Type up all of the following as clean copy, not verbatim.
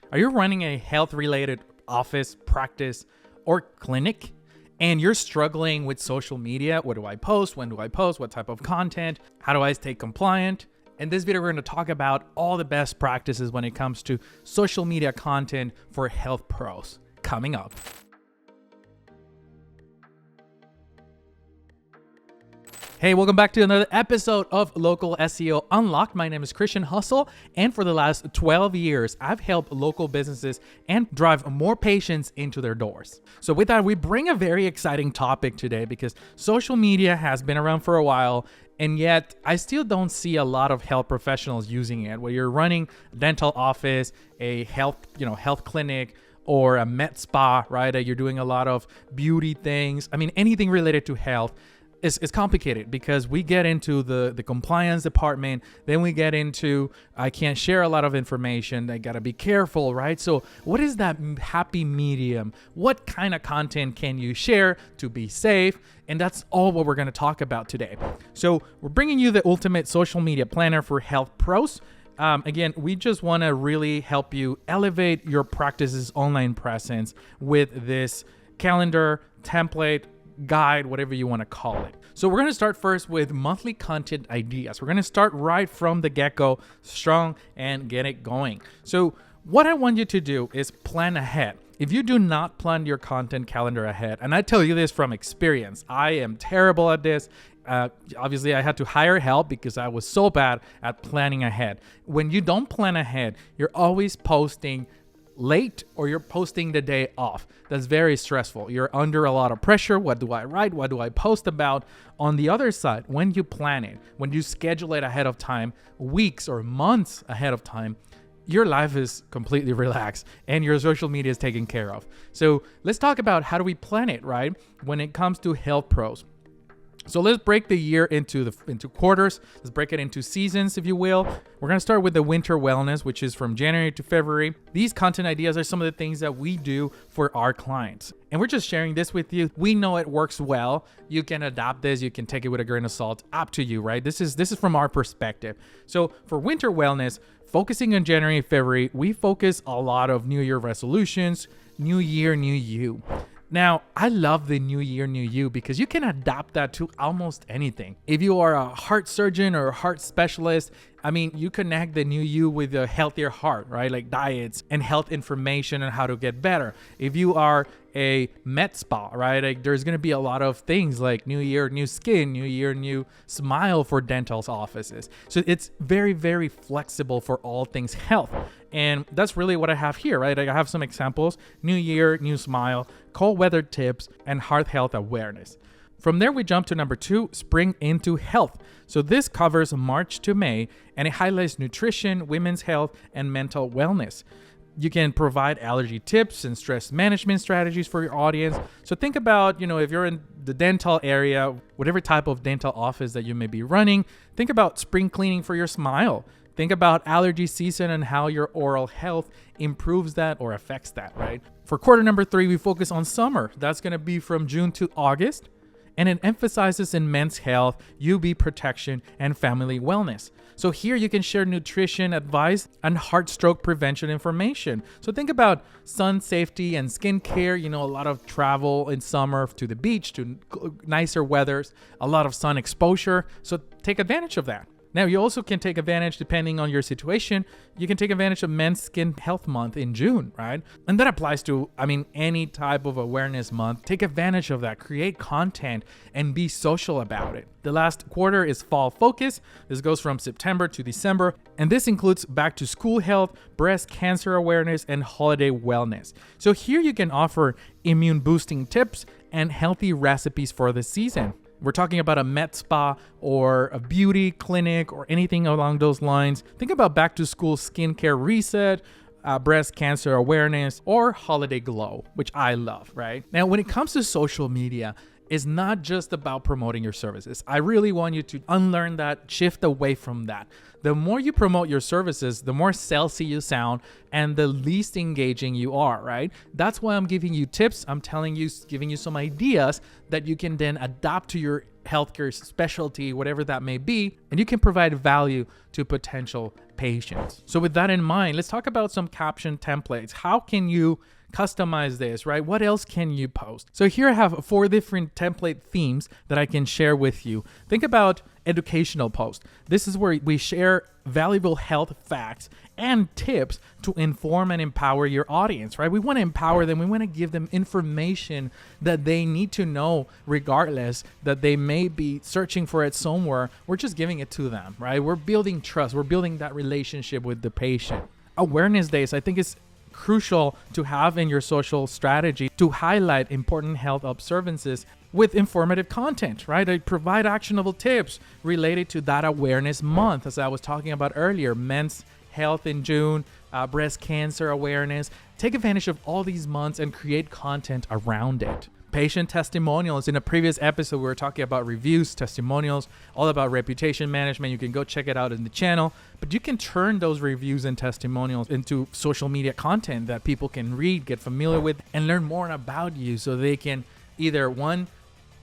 Are you running a health related office, practice, or clinic? And you're struggling with social media? What do I post? When do I post? What type of content? How do I stay compliant? In this video, we're going to talk about all the best practices when it comes to social media content for health pros. Coming up. Hey, welcome back to another episode of Local SEO Unlocked. My name is Christian Hustle, and for the last 12 years, I've helped local businesses and drive more patients into their doors. So with that, we bring a very exciting topic today because social media has been around for a while, and yet I still don't see a lot of health professionals using it. Where you're running a dental office, a health clinic, or a med spa, right? You're doing a lot of beauty things. I mean, anything related to health. It's complicated because we get into the compliance department, then we get into I can't share a lot of information, I gotta be careful, right? So what is that happy medium? What kind of content can you share to be safe? And that's all what we're going to talk about today. So we're bringing you the ultimate social media planner for health pros. Again, we just want to really help you elevate your practice's online presence with this calendar, template, guide, whatever you want to call it. So we're going to start first with monthly content ideas. We're going to start right from the get-go, strong, and get it going. So what I want you to do is plan ahead. If you do not plan your content calendar ahead, and I tell you this from experience, I am terrible at this. Obviously, I had to hire help because I was so bad at planning ahead. When you don't plan ahead, you're always posting late or you're posting the day off. That's very stressful. You're under a lot of pressure. What do I write? What do I post about? On the other side, when you plan it, when you schedule it ahead of time, weeks or months ahead of time, your life is completely relaxed and your social media is taken care of. So let's talk about how do we plan it, right? When it comes to health pros. So let's break the year into quarters. Let's break it into seasons, if you will. We're going to start with the winter wellness, which is from January to February. These content ideas are some of the things that we do for our clients. And we're just sharing this with you. We know it works well. You can adopt this. You can take it with a grain of salt. Up to you, right? This is from our perspective. So for winter wellness, focusing on January and February, we focus a lot of New Year resolutions, New Year, New You. Now, I love the New Year, New You because you can adapt that to almost anything. If you are a heart surgeon or a heart specialist, I mean, you connect the new you with a healthier heart, right? Like diets and health information and how to get better. If you are a med spa, right? Like there's going to be a lot of things like New Year, new skin, New Year, new smile for dental offices. So it's very, very flexible for all things health. And that's really what I have here, right? I have some examples: New Year, new smile, cold weather tips, and heart health awareness. From there, we jump to number 2, spring into health. So this covers March to May, and it highlights nutrition, women's health, and mental wellness. You can provide allergy tips and stress management strategies for your audience. So think about, if you're in the dental area, whatever type of dental office that you may be running, think about spring cleaning for your smile. Think about allergy season and how your oral health improves that or affects that, right? For quarter number 3, we focus on summer. That's going to be from June to August. And it emphasizes in men's health, UV protection, and family wellness. So here you can share nutrition advice and heart stroke prevention information. So think about sun safety and skincare, a lot of travel in summer to the beach, to nicer weathers, a lot of sun exposure. So take advantage of that. Now, you also can take advantage, depending on your situation, you can take advantage of Men's Skin Health Month in June, right? And that applies to, any type of awareness month. Take advantage of that, create content, and be social about it. The last quarter is fall focus. This goes from September to December, and this includes back to school health, breast cancer awareness, and holiday wellness. So here you can offer immune boosting tips and healthy recipes for the season. We're talking about a med spa or a beauty clinic or anything along those lines. Think about back to school skincare reset, breast cancer awareness, or holiday glow, which I love, right? Now, when it comes to social media, it's not just about promoting your services. I really want you to unlearn that, shift away from that. The more you promote your services, the more salesy you sound and the least engaging you are, right? That's why I'm giving you tips. I'm giving you some ideas that you can then adapt to your healthcare specialty, whatever that may be, and you can provide value to potential patients. So with that in mind, let's talk about some caption templates. How can you customize this, right? What else can you post? So here I have 4 different template themes that I can share with you. Think about educational post. This is where we share valuable health facts and tips to inform and empower your audience, right? We want to empower them. We want to give them information that they need to know, regardless that they may be searching for it somewhere. We're just giving it to them, right? We're building trust. We're building that relationship with the patient. Awareness days, I think, is crucial to have in your social strategy to highlight important health observances with informative content, right? I provide actionable tips related to that awareness month, as I was talking about earlier, men's health in June, breast cancer awareness. Take advantage of all these months and create content around it. Patient testimonials. In a previous episode, we were talking about reviews, testimonials, all about reputation management. You can go check it out in the channel, but you can turn those reviews and testimonials into social media content that people can read, get familiar with, and learn more about you, so they can either, 1,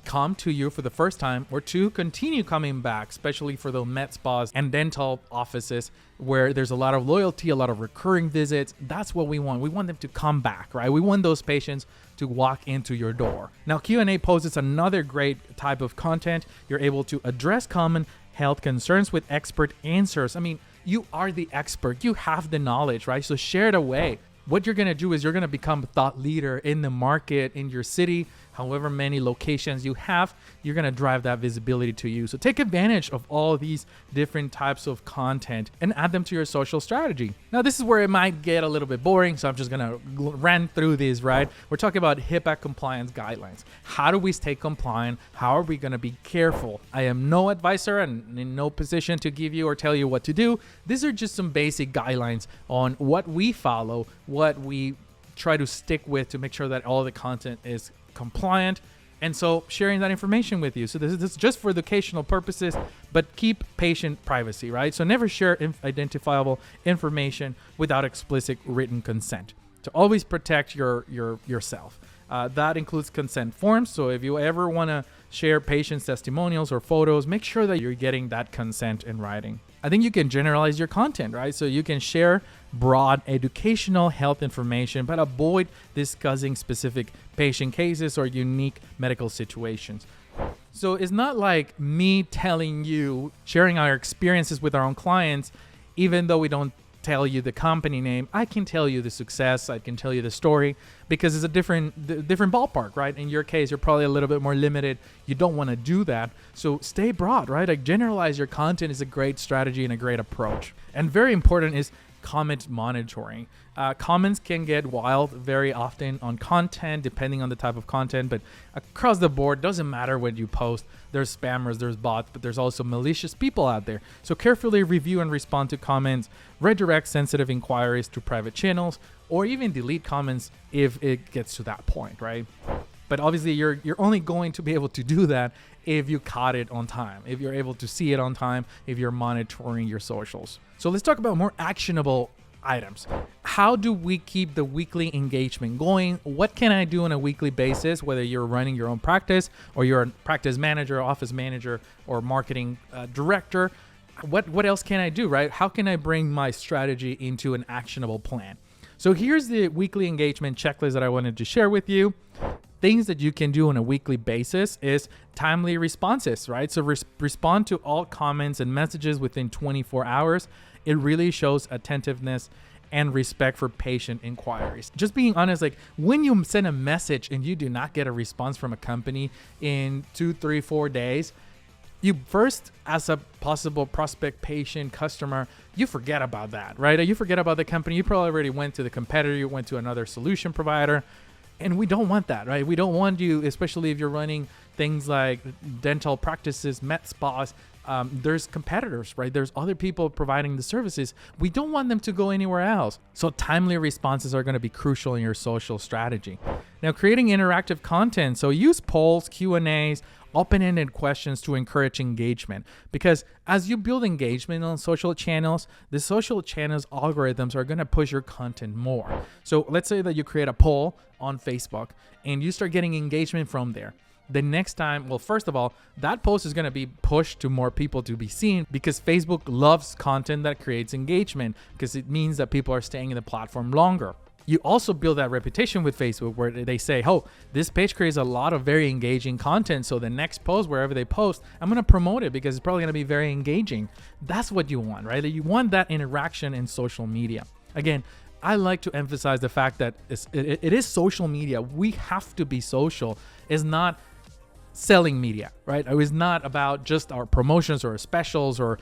come to you for the first time, or 2, continue coming back, especially for the med spas and dental offices where there's a lot of loyalty, a lot of recurring visits. That's what we want. We want them to come back, right? We want those patients to walk into your door. Now, Q&A posts is another great type of content. You're able to address common health concerns with expert answers. I mean, you are the expert. You have the knowledge, right? So share it away. What you're going to do is you're going to become a thought leader in the market, in your city, however many locations you have. You're going to drive that visibility to you. So take advantage of all these different types of content and add them to your social strategy. Now, this is where it might get a little bit boring, so I'm just going to run through these, right? We're talking about HIPAA compliance guidelines. How do we stay compliant? How are we going to be careful? I am no advisor and in no position to give you or tell you what to do. These are just some basic guidelines on what we follow, what we try to stick with to make sure that all the content is compliant, and so sharing that information with you. So this is just for educational purposes, but keep patient privacy, right? So never share identifiable information without explicit written consent. To always protect yourself. That includes consent forms. So if you ever want to share patients' testimonials or photos, make sure that you're getting that consent in writing. I think you can generalize your content, right? So you can share broad educational health information, but avoid discussing specific patient cases or unique medical situations. So it's not like me telling you, sharing our experiences with our own clients, even though we don't tell you the company name. I can tell you the success, I can tell you the story, because it's a different ballpark, right? In your case, you're probably a little bit more limited. You don't want to do that. So stay broad, right? Like, generalize your content is a great strategy and a great approach. And very important is comment monitoring. Comments can get wild very often on content, depending on the type of content, but across the board, doesn't matter what you post. There's spammers, there's bots, but there's also malicious people out there. So carefully review and respond to comments, redirect sensitive inquiries to private channels, or even delete comments if it gets to that point, right? But obviously, you're only going to be able to do that if you caught it on time, if you're able to see it on time, if you're monitoring your socials. So let's talk about more actionable items. How do we keep the weekly engagement going? What can I do on a weekly basis, whether you're running your own practice or you're a practice manager, office manager, or marketing director? What else can I do, right? How can I bring my strategy into an actionable plan? So here's the weekly engagement checklist that I wanted to share with you. Things that you can do on a weekly basis is timely responses, right? So respond to all comments and messages within 24 hours. It really shows attentiveness and respect for patient inquiries. Just being honest, like, when you send a message and you do not get a response from a company in 2, 3, 4 days, you first, as a possible prospect, patient, customer, you forget about that, right? You forget about the company. You probably already went to the competitor, you went to another solution provider. And we don't want that, right? We don't want you, especially if you're running things like dental practices, med spas. There's competitors, right? There's other people providing the services. We don't want them to go anywhere else. So timely responses are going to be crucial in your social strategy. Now, creating interactive content. So use polls, Q&As, open-ended questions to encourage engagement, because as you build engagement on social channels, the social channels algorithms are going to push your content more. So let's say that you create a poll on Facebook and you start getting engagement from there. the next time, well, first of all, that post is going to be pushed to more people to be seen, because Facebook loves content that creates engagement, because it means that people are staying in the platform longer. You also build that reputation with Facebook where they say, oh, this page creates a lot of very engaging content. So the next post, wherever they post, I'm going to promote it because it's probably going to be very engaging. That's what you want, right? You want that interaction in social media. Again, I like to emphasize the fact that it is social media. We have to be social. It's not selling media, right? It is not about just our promotions or specials or,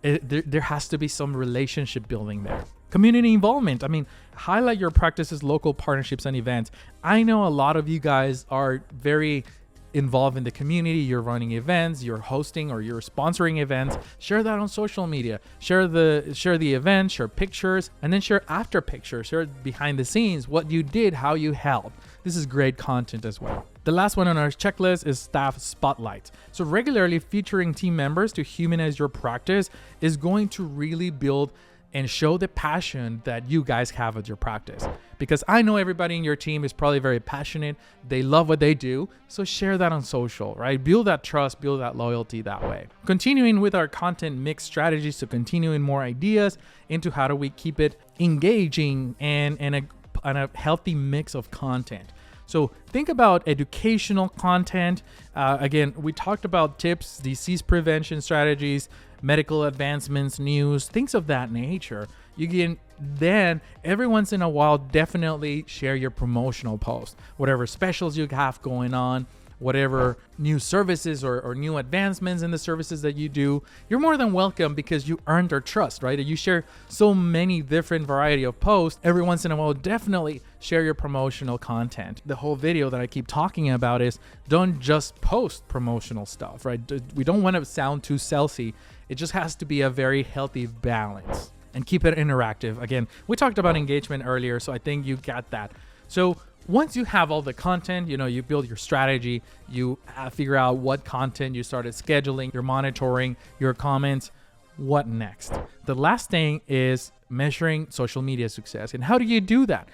there has to be some relationship building there. Community involvement. I mean, highlight your practices, local partnerships, and events. I know a lot of you guys are very involved in the community. You're running events, you're hosting or you're sponsoring events. Share that on social media. Share the event, share pictures, and then share after pictures. Share behind the scenes, what you did, how you helped. This is great content as well. The last one on our checklist is staff spotlight. So regularly featuring team members to humanize your practice is going to really build and show the passion that you guys have at your practice. Because I know everybody in your team is probably very passionate. They love what they do. So share that on social, right? Build that trust, build that loyalty that way. Continuing with our content mix strategies, so continuing more ideas into how do we keep it engaging and a healthy mix of content. So think about educational content. Again, we talked about tips, disease prevention strategies, medical advancements, news, things of that nature. You can then every once in a while definitely share your promotional post, whatever specials you have going on, whatever new services or new advancements in the services that you do. You're more than welcome because you earned their trust, right? You share so many different variety of posts. Every once in a while, definitely share your promotional content. The whole video that I keep talking about is don't just post promotional stuff, right? We don't want to sound too salesy. It just has to be a very healthy balance and keep it interactive. Again, we talked about engagement earlier, so I think you got that. So once you have all the content, you build your strategy, you figure out what content you started scheduling, you're monitoring your comments. What next? The last thing is measuring social media success. And how do you do that?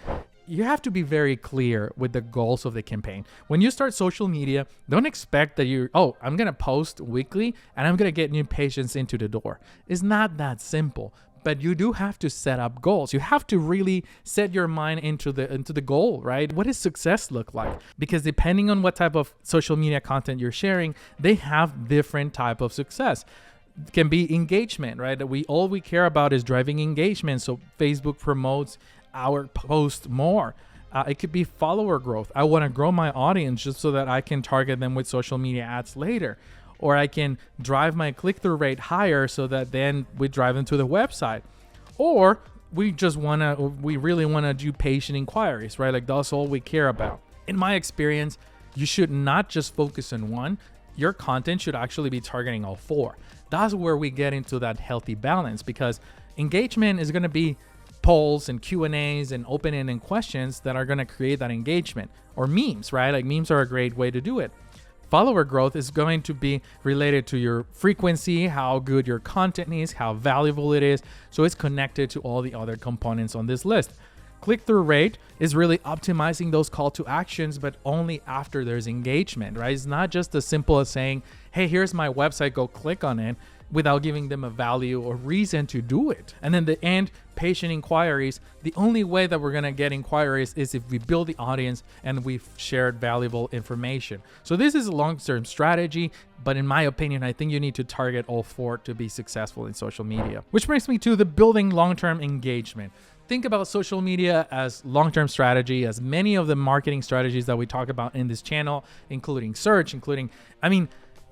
You have to be very clear with the goals of the campaign. When you start social media, don't expect that I'm going to post weekly and I'm going to get new patients into the door. It's not that simple. But you do have to set up goals. You have to really set your mind into the goal, right? What does success look like? Because depending on what type of social media content you're sharing, they have different type of success. It can be engagement, right? All we care about is driving engagement. So Facebook promotes our post more. It could be follower growth. I want to grow my audience just so that I can target them with social media ads later. Or I can drive my click-through rate higher so that then we drive them to the website. Or we really want to do patient inquiries, right? Like that's all we care about. In my experience, you should not just focus on one. Your content should actually be targeting all four. That's where we get into that healthy balance, because engagement is going to be polls and Q&As and open-ended questions that are going to create that engagement, or memes, right? Like memes are a great way to do it. Follower growth is going to be related to your frequency, how good your content is, how valuable it is. So it's connected to all the other components on this list. Click-through rate is really optimizing those call to actions, but only after there's engagement, right? It's not just as simple as saying, hey, here's my website, go click on it, without giving them a value or reason to do it. And then the end, patient inquiries. The only way that we're going to get inquiries is if we build the audience and we've shared valuable information. So this is a long-term strategy, but in my opinion, I think you need to target all four to be successful in social media. Which brings me to the building long-term engagement. Think about social media as long-term strategy, as many of the marketing strategies that we talk about in this channel, including search,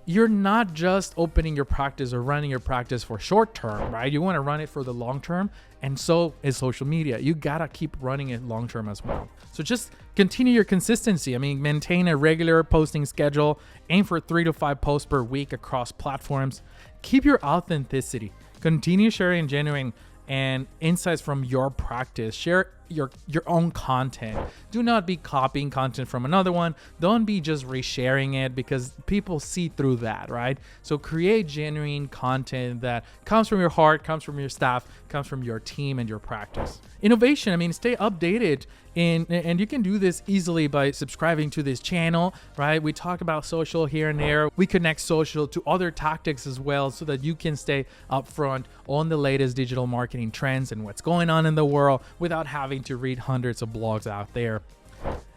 you're not just opening your practice or running your practice for short term, right? You want to run it for the long term, and so is social media. You gotta keep running it long term as well. So just continue your consistency. Maintain a regular posting schedule, aim for 3 to 5 posts per week across platforms. Keep your authenticity. Continue sharing genuine and insights from your practice. Share your own content. Do not be copying content from another one. Don't be just resharing it, because people see through that, right? So create genuine content that comes from your heart, comes from your staff, comes from your team and your practice. Innovation, I mean, stay updated, and you can do this easily by subscribing to this channel, right? We talk about social here and there. We connect social to other tactics as well, so that you can stay upfront on the latest digital marketing trends and what's going on in the world without having to read hundreds of blogs out there.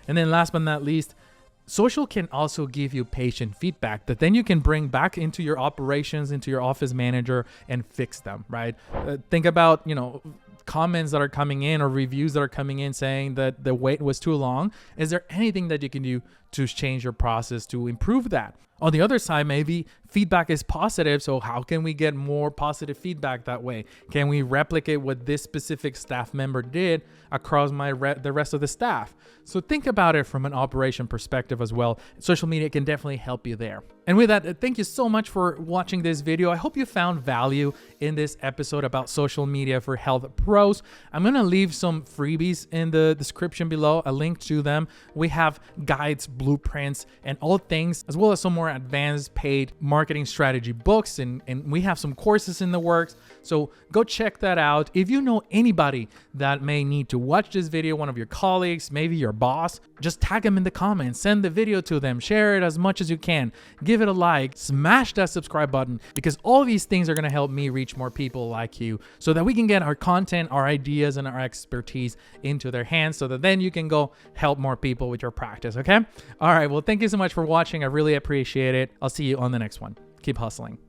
And then last but not least, social can also give you patient feedback that then you can bring back into your operations, into your office manager, and fix them, right? Think about, comments that are coming in or reviews that are coming in saying that the wait was too long. Is there anything that you can do to change your process to improve that? On the other side, maybe feedback is positive. So how can we get more positive feedback that way? Can we replicate what this specific staff member did across the rest of the staff? So think about it from an operation perspective as well. Social media can definitely help you there. And with that, thank you so much for watching this video. I hope you found value in this episode about social media for health pros. I'm going to leave some freebies in the description below, a link to them. We have guides, blueprints, and all things, as well as some more advanced paid marketing strategy books, and we have some courses in the works. So go check that out. If you know anybody that may need to watch this video, one of your colleagues, maybe your boss, just tag them in the comments, send the video to them, share it as much as you can, give it a like, smash that subscribe button, because all these things are going to help me reach more people like you, so that we can get our content, our ideas, and our expertise into their hands, so that then you can go help more people with your practice. Okay? All right. Well, thank you so much for watching. I really appreciate it. I'll see you on the next one. Keep hustling.